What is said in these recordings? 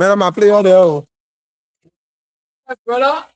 Man, I play all the brother.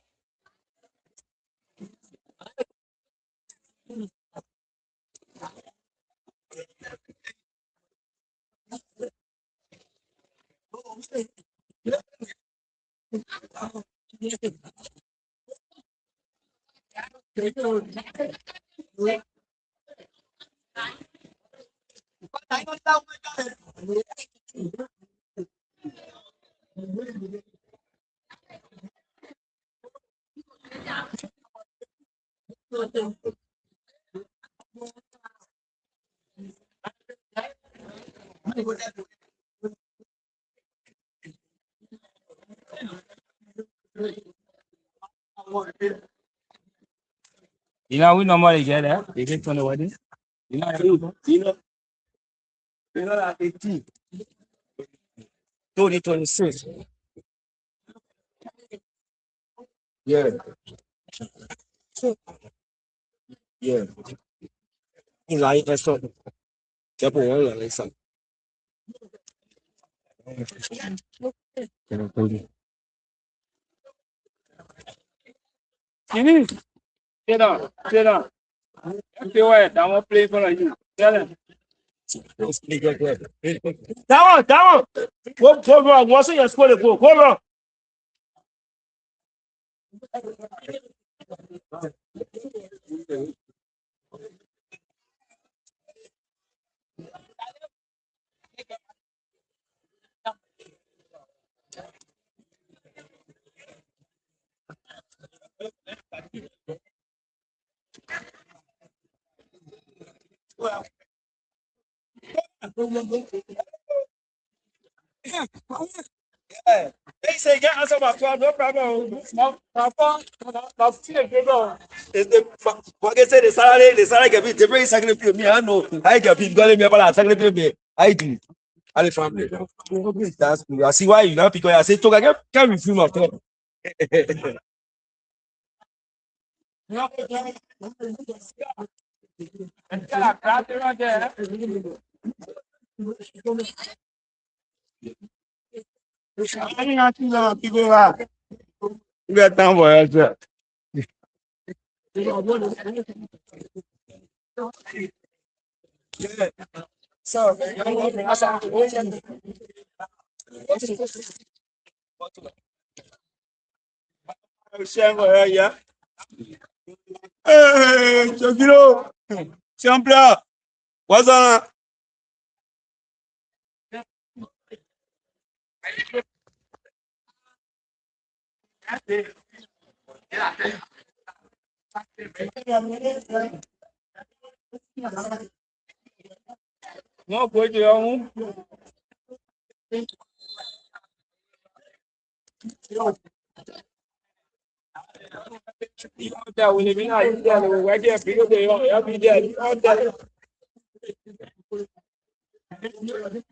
You know, we normally get that. They get on the wedding. You know that 18, 2026. Yeah, yeah. You like that stuff. Couple of like something. Sit down, sit down. Okay, wait, I want to play for you. Tell them. Down. Go wrong. What's your score? Go wrong. They say get answer my phone, no problem. My phone, my fear go. What they say the salary can be different. Sacrifice me. I know. I can be going me about sacrifice me. I do. I family. That's good. I see why you know because I say talk again. Can't refuse my phone. Get down for it. So, yeah. Hey, Chokiro. Champion. What's up? No, go to your home.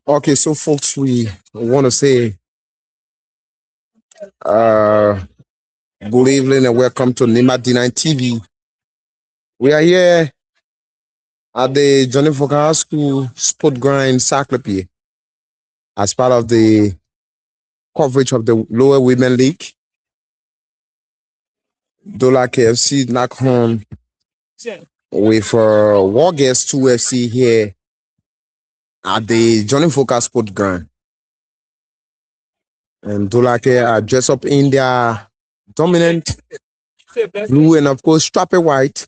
Okay, so folks, we want to say good evening and welcome to Nima D9 TV. We are here at the Johnny Foka High School Sport Grind Saclapie as part of the coverage of the Lower Women League. Doliakeh FC knock home with Wargates 2FC here at the Johnny Foka Sport Grind. And Doliakeh are dressed up in their dominant blue and of course strappy white,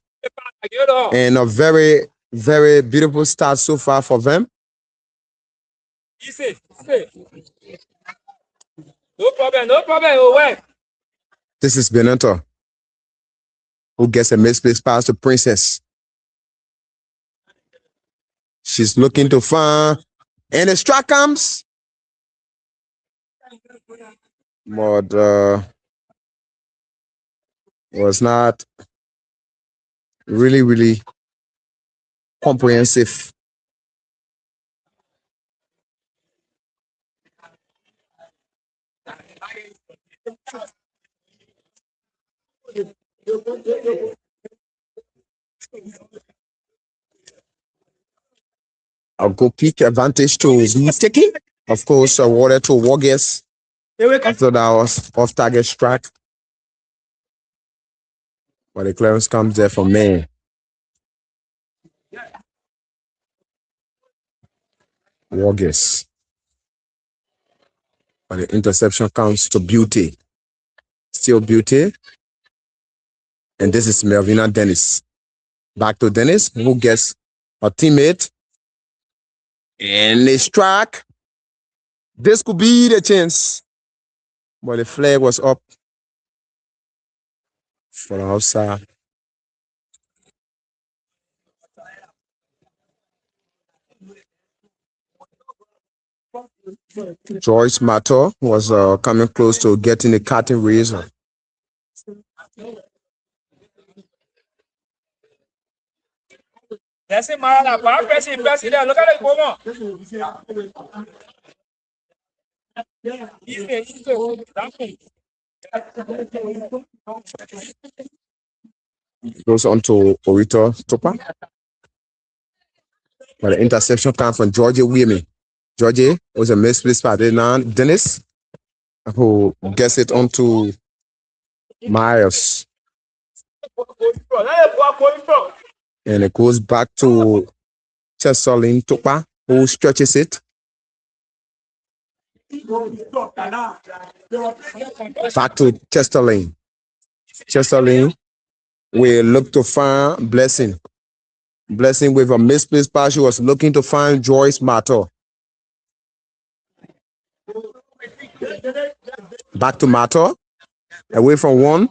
and a very, very beautiful start so far for them. No problem. This is Benito, who gets a misplaced pass to Princess. She's looking to find, and the strike comes. But was not really comprehensive. A goal kick advantage to Mistake. Of course, awarded to Wargates. After that was off target strike. But the clearance comes there for man. Wargis. But the interception comes to Beauty. Still Beauty. And this is Melvina Dennis. Back to Dennis, who gets a teammate. And they strike. This could be the chance. But the flag was up for the outside. Joyce Mato was coming close to getting the cutting razor. That's it, man. Press it there. Look at it, come on. Goes on to Orito Topa. But the interception comes from Georgie Williams. Georgie was a misplaced by Dennis, who gets it onto Myers. And it goes back to Chesolin Topa, who stretches it. Back to Chesterlin. Chesterlin will look to find Blessing. Blessing with a misplaced pass. She was looking to find Joyce Mato. Back to Mato. Away from one.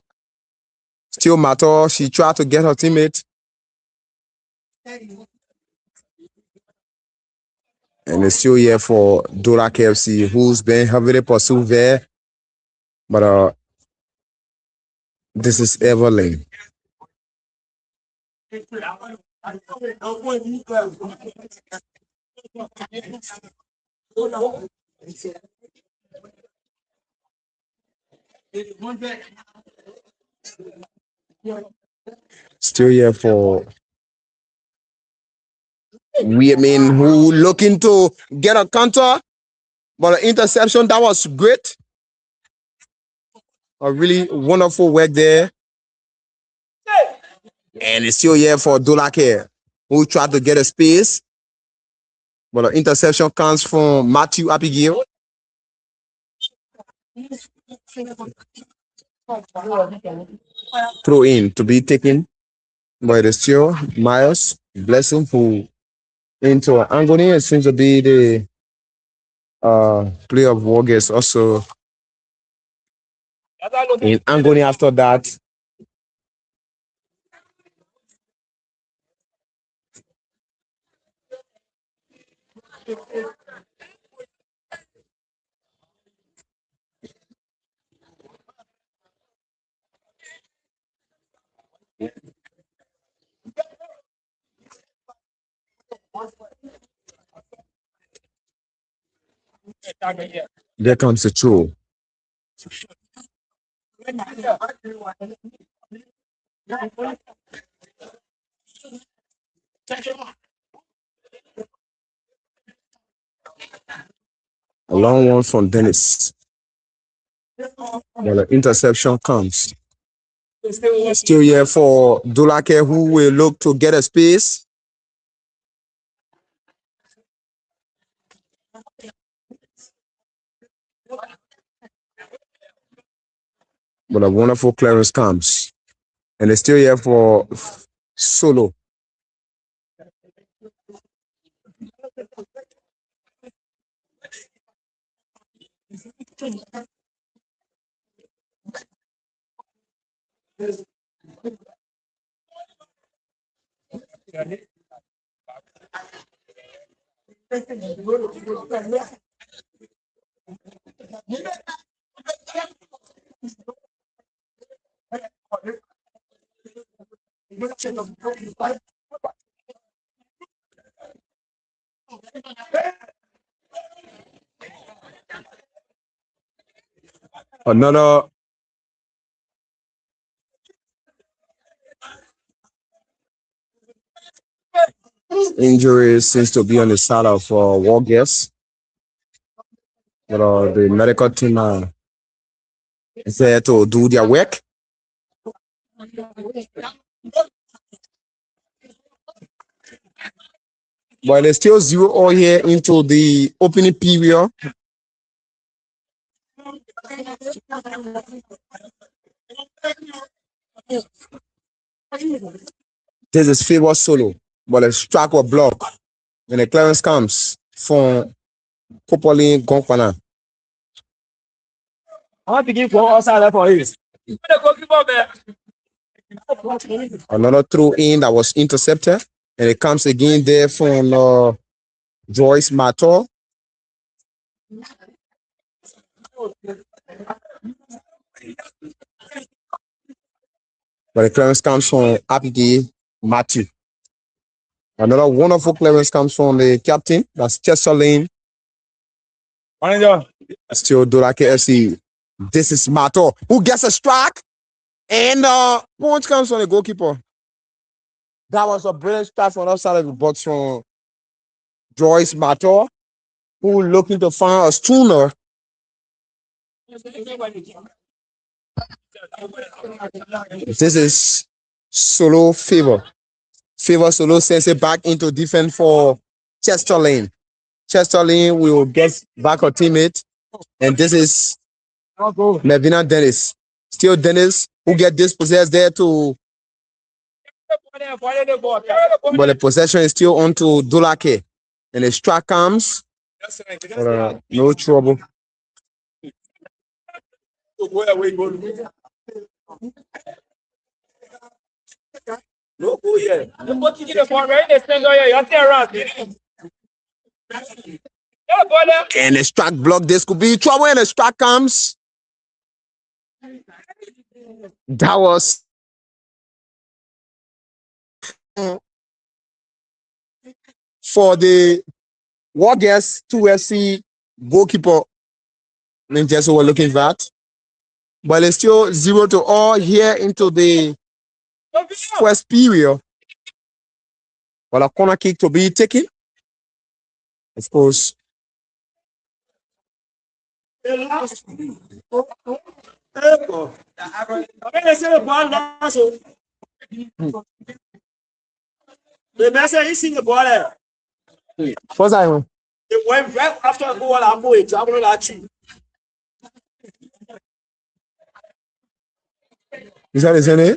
Still Mato. She tried to get her teammate. And it's still here for Doliakeh FC, who's been heavily pursued there. But this is Evelyn. Still here for women who looking to get a counter, but an interception that was great. A really wonderful work there. And it's still here for Doliakeh, who tried to get a space, but an interception comes from Matthew Abigail. Throw in to be taken by the still Myers. Blessing who into Angoni. It seems to be the player of Wargis also in Angoni after that. There comes the throw. A long one from Dennis. Well, the interception comes. Still here for Doliakeh, who will look to get a space. But a wonderful clearance comes. And it's still here for Solo. Another injury seems to be on the side of Wargis. But the medical team is there to do their work. But they still 0-0 here into the opening period. This is favor solo, but a strike or block when the clearance comes from Kopoli Gonkwana. I want to give one outside for you. Another throw in that was intercepted, and it comes again there from Joyce Mato. But the clearance comes from Abdi Matthew. Another wonderful clearance comes from the captain, that's Chester Lane. Still Doliakeh FC. This is Mato, who gets a strike, and point comes from the goalkeeper. That was a brilliant start from outside of the box from Joyce Mato, who looking to find a sooner. This is Solo Favor. Favor Solo sends it back into defense for Chester Lane. Chester Lane will get back a teammate, and this is Melvina Dennis. Still Dennis, who get dispossessed there to, but the possession is still on to Doliakeh, and the strike comes. No trouble. And the strike block, this could be trouble, and the strike comes. That was for the Warriors 2FC goalkeeper. Just we're looking for that. But it's still 0-0 here into the first period. But a corner kick to be taken. Of course. The message is in the ball. What's that one? It went right after the goal. I'm going to achieve. Is that his name?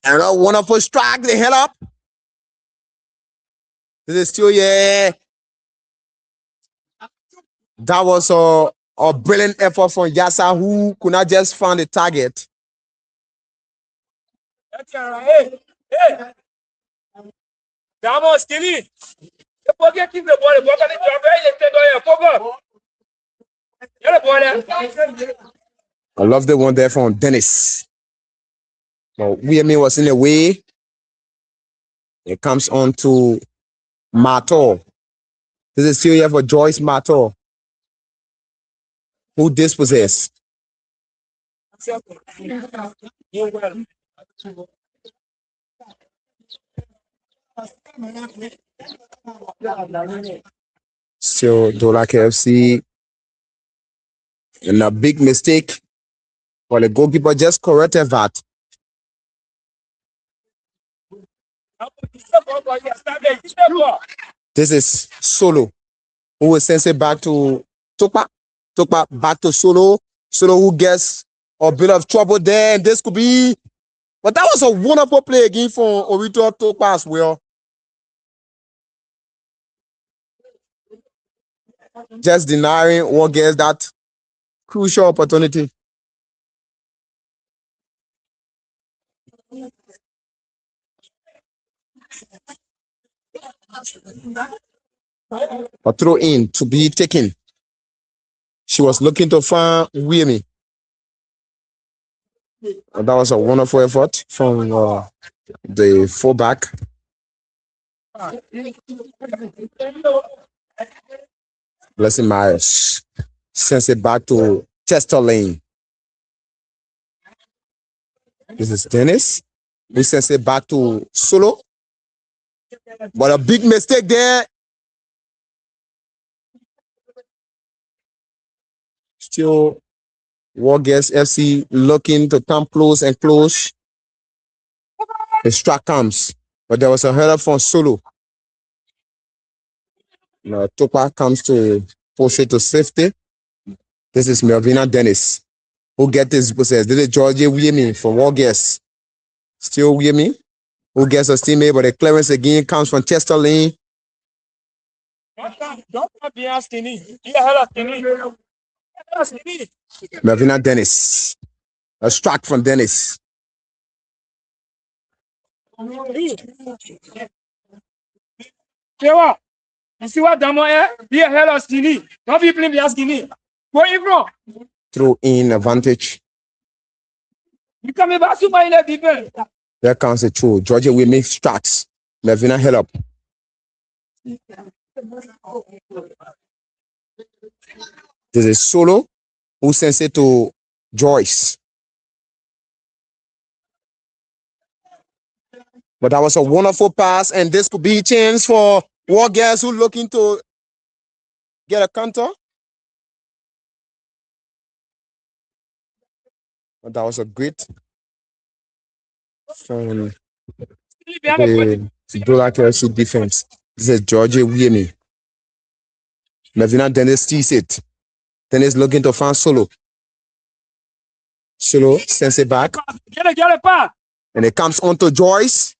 And a wonderful strike, the head up. This is still, yeah. That was a brilliant effort from Yasa, who could not just find the target. Hey. Vamos, Stevie. I love the one there from Dennis. But William was in the way. It comes on to Mato. This is still here for Joyce Mato, who dispossessed. Still Doliakeh FC. And a big mistake. But the goalkeeper just corrected that. This is Solo, who will send it back to Tokpa. Tokpa back to Solo. Solo who gets a bit of trouble there. And this could be. But that was a wonderful play again for Orito Tokpa as well. Just denying what gets that crucial opportunity. A throw in to be taken. She was looking to find William. That was a wonderful effort from the fullback. Blessing Myers sends it back to Chester Lane. This is Dennis. He sends it back to Solo. But a big mistake there. Still, Wargames FC looking to come close and close. The strike comes, but there was a header from Solo. Now, Topa comes to push it to safety. This is Melvina Dennis who get this possess. This is Georgie Wiemi for Wargames. Still Wiemi who gets a teammate, but the clearance again comes from Chester Lane. Melvina Dennis. A strike from Dennis. You see what Damo be a hell of skinny. Don't be playing the skinny. Where you from? Throw in advantage. You come back to my people. There comes the throw. Georgia will make strikes. Melvina head up. This is Solo who sends it to Joyce. But that was a wonderful pass, and this could be a chance for Wargames who looking to get a counter. But that was a great from the Doliakeh defense. This is Georgia Wiemi. Melvina Dennis sees it. Dennis looking to find Solo. Solo sends it back. Get it back. And it comes on to Joyce.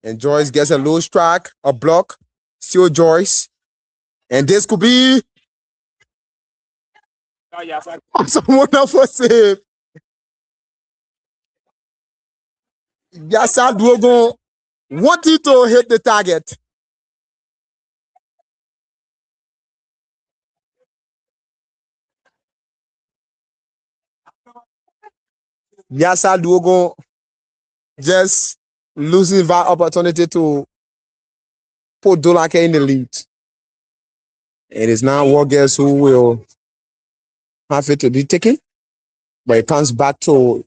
And Joyce gets a low strike, a block. Still Joyce. And this could be some wonderful save. Yasa Duogon wanted to hit the target. Yasa Duogon just losing that opportunity to put Doliakeh in the lead. It is now Wargames who will have it to be taken, but it comes back to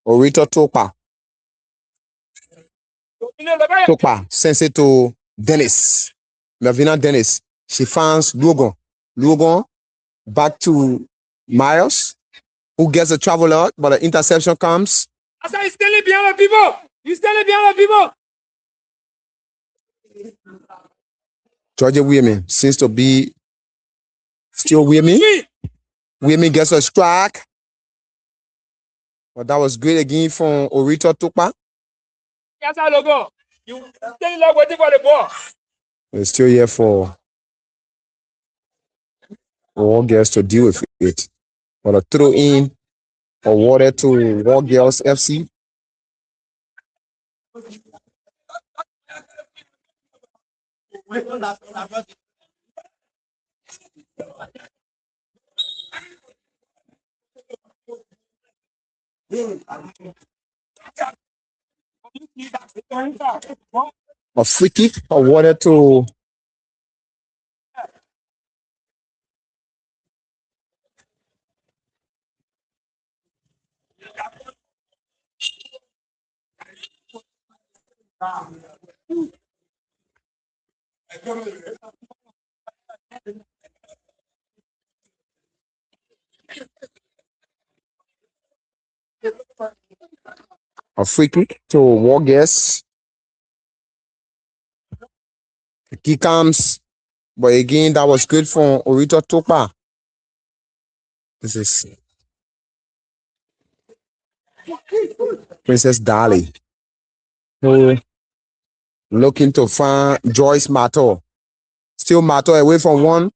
Orito Topa. Topa sends it to Dennis. Melvina Dennis. She finds Lugon. Lugon back to Miles, who gets a travel out, but the interception comes. I said, standing behind the people. You standing behind the people. Georgia Wiemi seems to be still Wiemi. Wiemi gets a strike. But that was great again from Orito Topa. Yes, I logo. You standing there waiting for the ball. It's still here for Wargames to deal with it. But a throw in awarded to Wargames FC. A free kick awarded to Wargames. The kick comes, but again, that was good for Orito Topa. This is Princess Dali, who looking to find Joyce Mato. Still Mato away from one.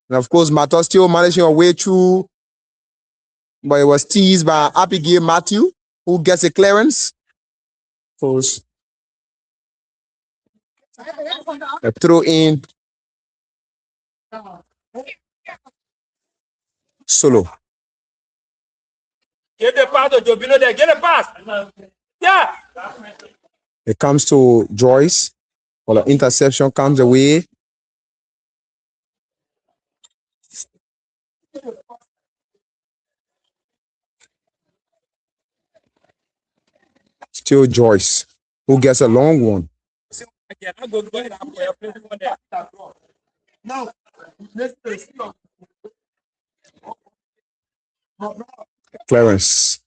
And of course, Mato still managing a way through, but it was teased by Abigail Matthew, who gets a clearance. Close. A throw in. Solo. Get the pass to Jobino there. Get the pass. Yeah. It comes to Joyce. Well, the interception comes away. Still Joyce, who gets a long one. Now, Clarence.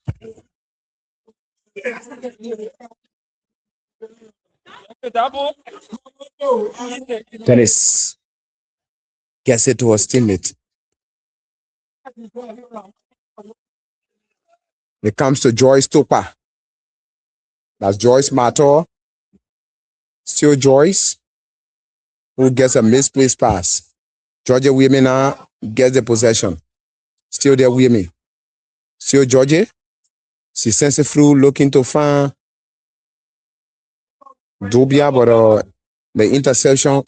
Dennis gets it to his teammate. It comes to Joyce Topa. That's Joyce Mator. Still Joyce, who gets a misplaced pass. Georgia Women now gets the possession. Still there, Women. Still Georgia. She sends it through looking to find Dubia, but the interception.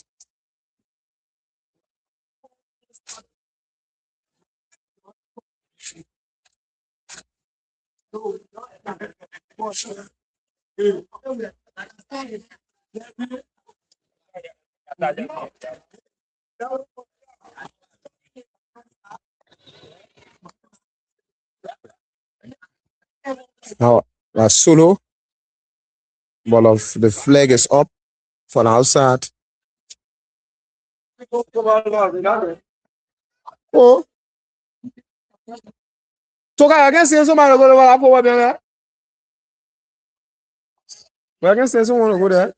Now, solo, ball of the flag is up for the outside. Oh, so I can say somebody go to go there. I can say someone go there.